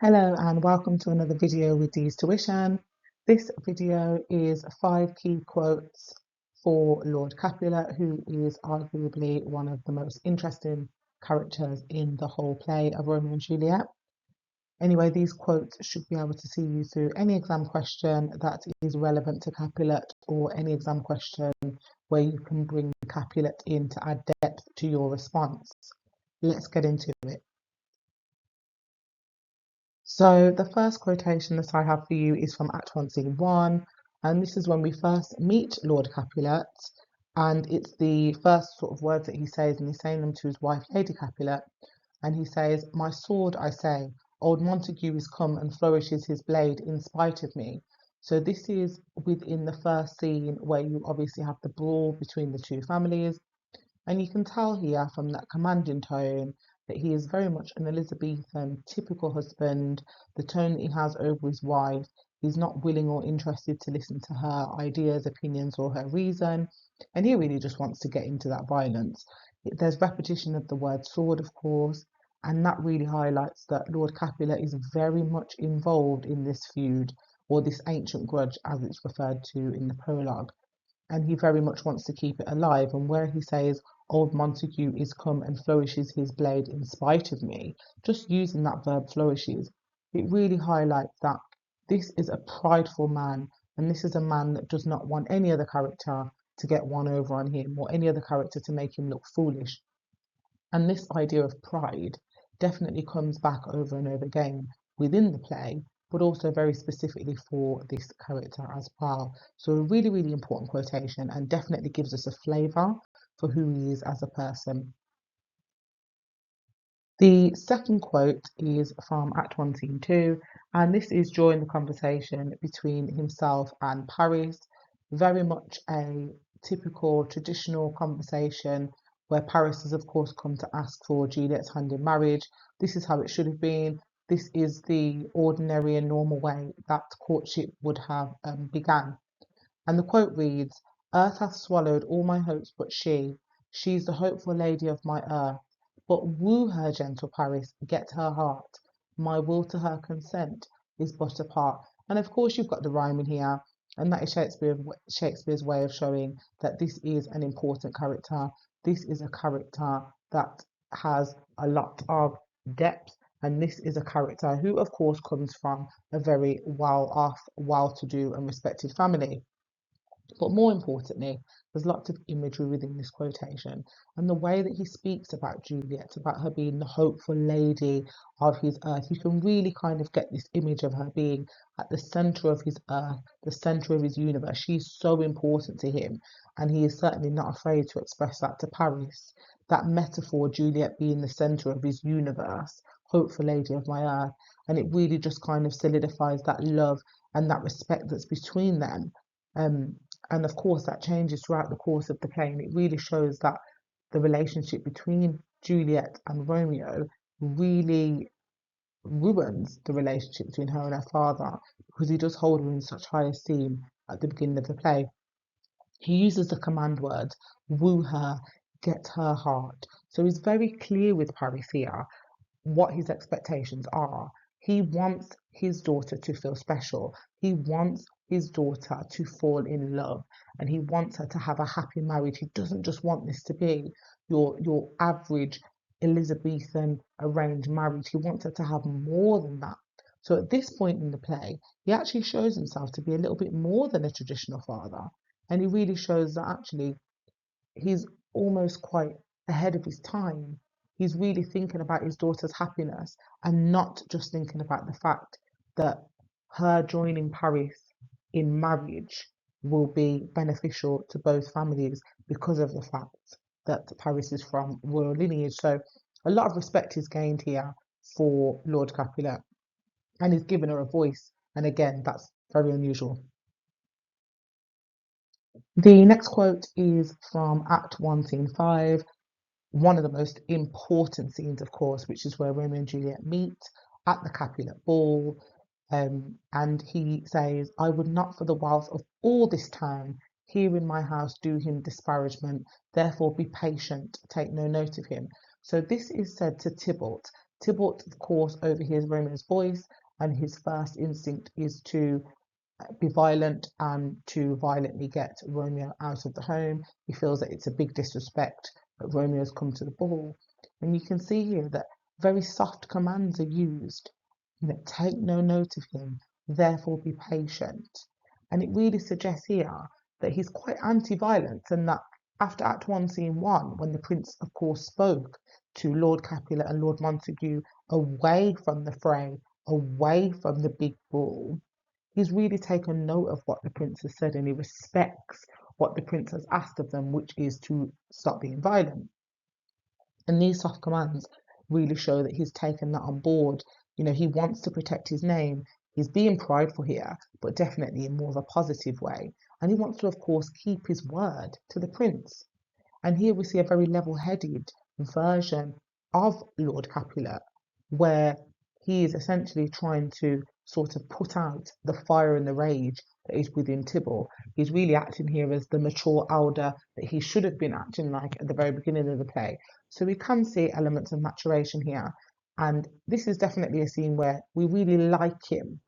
Hello and welcome to another video with dee'stuition. This video is 5 key quotes for Lord Capulet, who is arguably one of the most interesting characters in the whole play of Romeo and Juliet. Anyway, these quotes should be able to see you through any exam question that is relevant to Capulet or any exam question where you can bring Capulet in to add depth to your response. Let's get into it. So the first quotation that I have for you is from Act 1, Scene 1, and this is when we first meet Lord Capulet, and it's the first sort of words that he says, and he's saying them to his wife, Lady Capulet, and he says, "My sword, I say, old Montague is come and flourishes his blade in spite of me." So this is within the first scene where you obviously have the brawl between the two families, and you can tell here from that commanding tone that he is very much an Elizabethan typical husband. The tone that he has over his wife, he's not willing or interested to listen to her ideas, opinions, or her reason. And he really just wants to get into that violence. There's repetition of the word sword, of course, and that really highlights that Lord Capulet is very much involved in this feud, or this ancient grudge as it's referred to in the prologue, and he very much wants to keep it alive. And where he says, "Old Montague is come and flourishes his blade in spite of me," just using that verb flourishes, it really highlights that this is a prideful man, and this is a man that does not want any other character to get one over on him or any other character to make him look foolish. And this idea of pride definitely comes back over and over again within the play, but also very specifically for this character as well. So a really, really important quotation and definitely gives us a flavour for who he is as a person. The second quote is from Act 1, Scene 2, and this is during the conversation between himself and Paris. Very much a typical traditional conversation where Paris has, of course, come to ask for Juliet's hand in marriage. This is how it should have been. This is the ordinary and normal way that courtship would have begun. And the quote reads, "Earth hath swallowed all my hopes but she's the hopeful lady of my earth. But woo her, gentle Paris, get her heart. My will to her consent is but a part." And of course, you've got the rhyme in here, and that is Shakespeare's way of showing that this is an important character. This is a character that has a lot of depth, and this is a character who, of course, comes from a very well off, well to do, and respected family. But more importantly, there's lots of imagery within this quotation, and the way that he speaks about Juliet, about her being the hopeful lady of his earth, you can really kind of get this image of her being at the center of his earth, the center of his universe. She's so important to him, and he is certainly not afraid to express that to Paris. That metaphor, Juliet being the center of his universe, hopeful lady of my earth, and it really just kind of solidifies that love and that respect that's between them. Um, and of course, that changes throughout the course of the play, and it really shows that the relationship between Juliet and Romeo really ruins the relationship between her and her father, because he does hold her in such high esteem at the beginning of the play. He uses the command words, woo her, get her heart. So he's very clear with Paris here what his expectations are. He wants his daughter to feel special. He wants his daughter to fall in love, and he wants her to have a happy marriage. He doesn't just want this to be your average Elizabethan arranged marriage. He wants her to have more than that. So at this point in the play, he actually shows himself to be a little bit more than a traditional father. And he really shows that actually he's almost quite ahead of his time. He's really thinking about his daughter's happiness and not just thinking about the fact that her joining Paris in marriage will be beneficial to both families because of the fact that Paris is from royal lineage. So a lot of respect is gained here for Lord Capulet, and he's given her a voice. And again, that's very unusual. The next quote is from Act 1, Scene 5, one of the most important scenes, of course, which is where Romeo and Juliet meet at the Capulet ball. And he says, "I would not for the wealth of all this town here in my house do him disparagement, therefore be patient, take no note of him." So this is said to Tybalt. Tybalt, of course, overhears Romeo's voice, and his first instinct is to be violent and to violently get Romeo out of the home. He feels that it's a big disrespect that Romeo's come to the ball. And you can see here that very soft commands are used. You know, take no note of him, therefore be patient. And it really suggests here that he's quite anti-violence, and that after Act 1, Scene 1, when the Prince, of course, spoke to Lord Capulet and Lord Montague away from the fray, away from the big brawl, he's really taken note of what the prince has said, and he respects what the prince has asked of them, which is to stop being violent. And these soft commands really show that he's taken that on board. You know, he wants to protect his name. He's being prideful here, but definitely in more of a positive way. And he wants to, of course, keep his word to the prince. And here we see a very level-headed version of Lord Capulet, where he is essentially trying to sort of put out the fire and the rage that is within Tybalt. He's really acting here as the mature elder that he should have been acting like at the very beginning of the play. So we can see elements of maturation here. And this is definitely a scene where we really like him.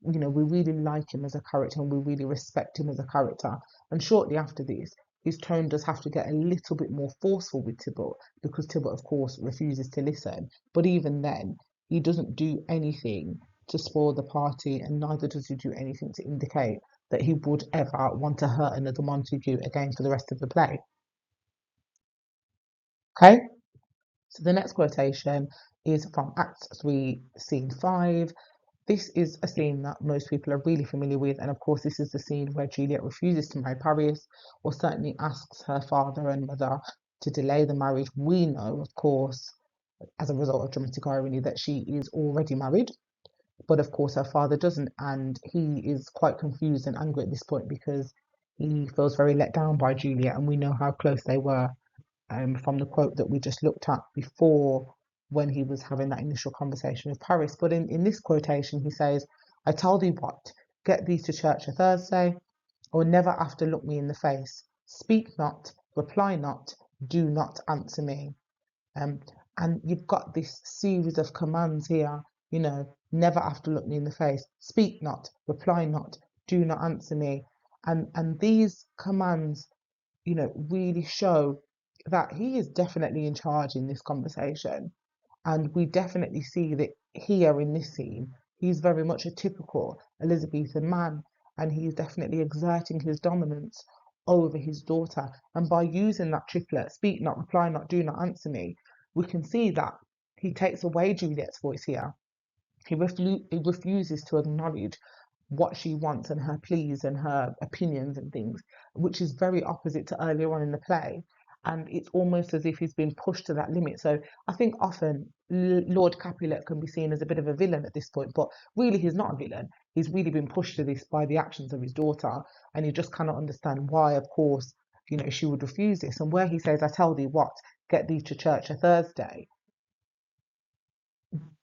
You know, we really like him as a character, and we really respect him as a character. And shortly after this, his tone does have to get a little bit more forceful with Tybalt, because Tybalt, of course, refuses to listen. But even then, he doesn't do anything to spoil the party, and neither does he do anything to indicate that he would ever want to hurt another Montague again for the rest of the play. Okay, so the next quotation is from Act 3, Scene 5. This is a scene that most people are really familiar with, and of course, this is the scene where Juliet refuses to marry Paris, or certainly asks her father and mother to delay the marriage. We know, of course, as a result of dramatic irony, that she is already married, but of course, her father doesn't, and he is quite confused and angry at this point because he feels very let down by Juliet, and we know how close they were from the quote that we just looked at before, when he was having that initial conversation with Paris. But in this quotation, he says, I tell thee what, get thee to church a Thursday, or never after look me in the face. Speak not, reply not, do not answer me. Um, and you've got this series of commands here, you know, never after look me in the face, speak not, reply not, do not answer me. And these commands, you know, really show that he is definitely in charge in this conversation. And we definitely see that here in this scene, he's very much a typical Elizabethan man, and he's definitely exerting his dominance over his daughter. And by using that triplet, speak not, reply not, do not answer me, we can see that he takes away Juliet's voice here. He refuses to acknowledge what she wants and her pleas and her opinions and things, which is very opposite to earlier on in the play. And it's almost as if he's been pushed to that limit. So I think often Lord Capulet can be seen as a bit of a villain at this point, but really he's not a villain. He's really been pushed to this by the actions of his daughter, and he just cannot understand why, of course, you know, she would refuse this. And where he says, I tell thee what, get thee to church a Thursday,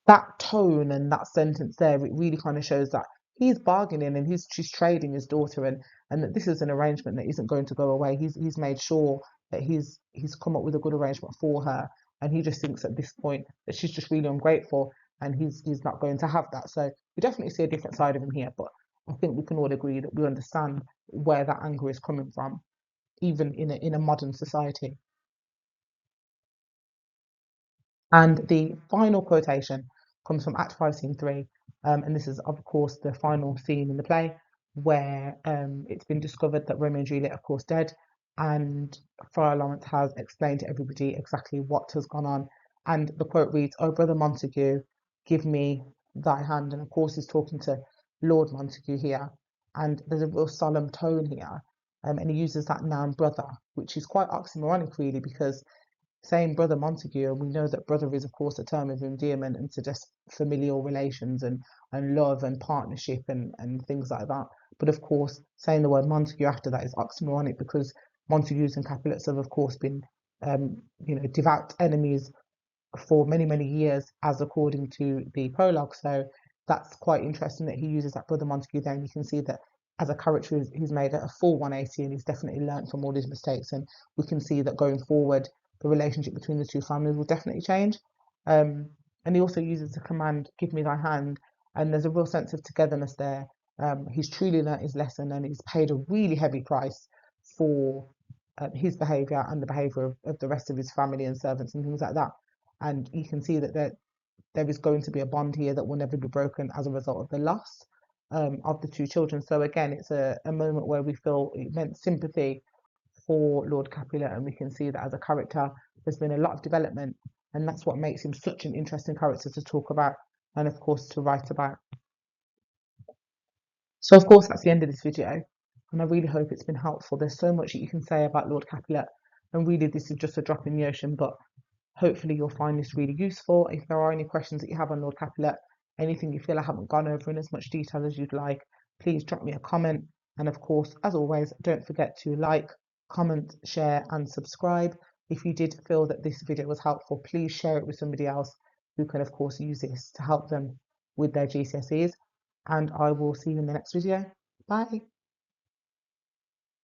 that tone and that sentence there, it really kind of shows that he's bargaining, and she's trading his daughter, and that this is an arrangement that isn't going to go away. He's made sure that he's come up with a good arrangement for her, and he just thinks at this point that she's just really ungrateful, and he's not going to have that. So we definitely see a different side of him here, but I think we can all agree that we understand where that anger is coming from, even in a modern society. And the final quotation comes from Act 5, Scene 3, and this is, of course, the final scene in the play, where it's been discovered that Romeo and Juliet, of course, dead, and Friar Lawrence has explained to everybody exactly what has gone on. And the quote reads, "Oh, brother Montague, give me thy hand." And of course, he's talking to Lord Montague here, and there's a real solemn tone here, and he uses that noun brother, which is quite oxymoronic, really, because saying brother Montague, and we know that brother is, of course, a term of endearment and suggests familial relations and love and partnership and things like that. But of course, saying the word Montague after that is oxymoronic, because Montagues and Capulets have, of course, been you know, devout enemies for many, many years, as according to the prologue. So that's quite interesting that he uses that brother Montague there, and you can see that as a character, he's made a full 180, and he's definitely learned from all his mistakes. And we can see that going forward, the relationship between the two families will definitely change. Um, And he also uses the command, give me thy hand. And there's a real sense of togetherness there. He's truly learnt his lesson and he's paid a really heavy price for his behaviour and the behaviour of the rest of his family and servants and things like that. And you can see that there is going to be a bond here that will never be broken as a result of the loss of the two children. So again, it's a moment where we feel immense sympathy for Lord Capulet, and we can see that as a character, there's been a lot of development, and that's what makes him such an interesting character to talk about and, of course, to write about. So, of course, that's the end of this video, and I really hope it's been helpful. There's so much that you can say about Lord Capulet, and really, this is just a drop in the ocean, but hopefully, you'll find this really useful. If there are any questions that you have on Lord Capulet, anything you feel I haven't gone over in as much detail as you'd like, please drop me a comment. And of course, as always, don't forget to like, comment, share, and subscribe. If you did feel that this video was helpful, please share it with somebody else who can, of course, use this to help them with their GCSEs. And I will see you in the next video. Bye.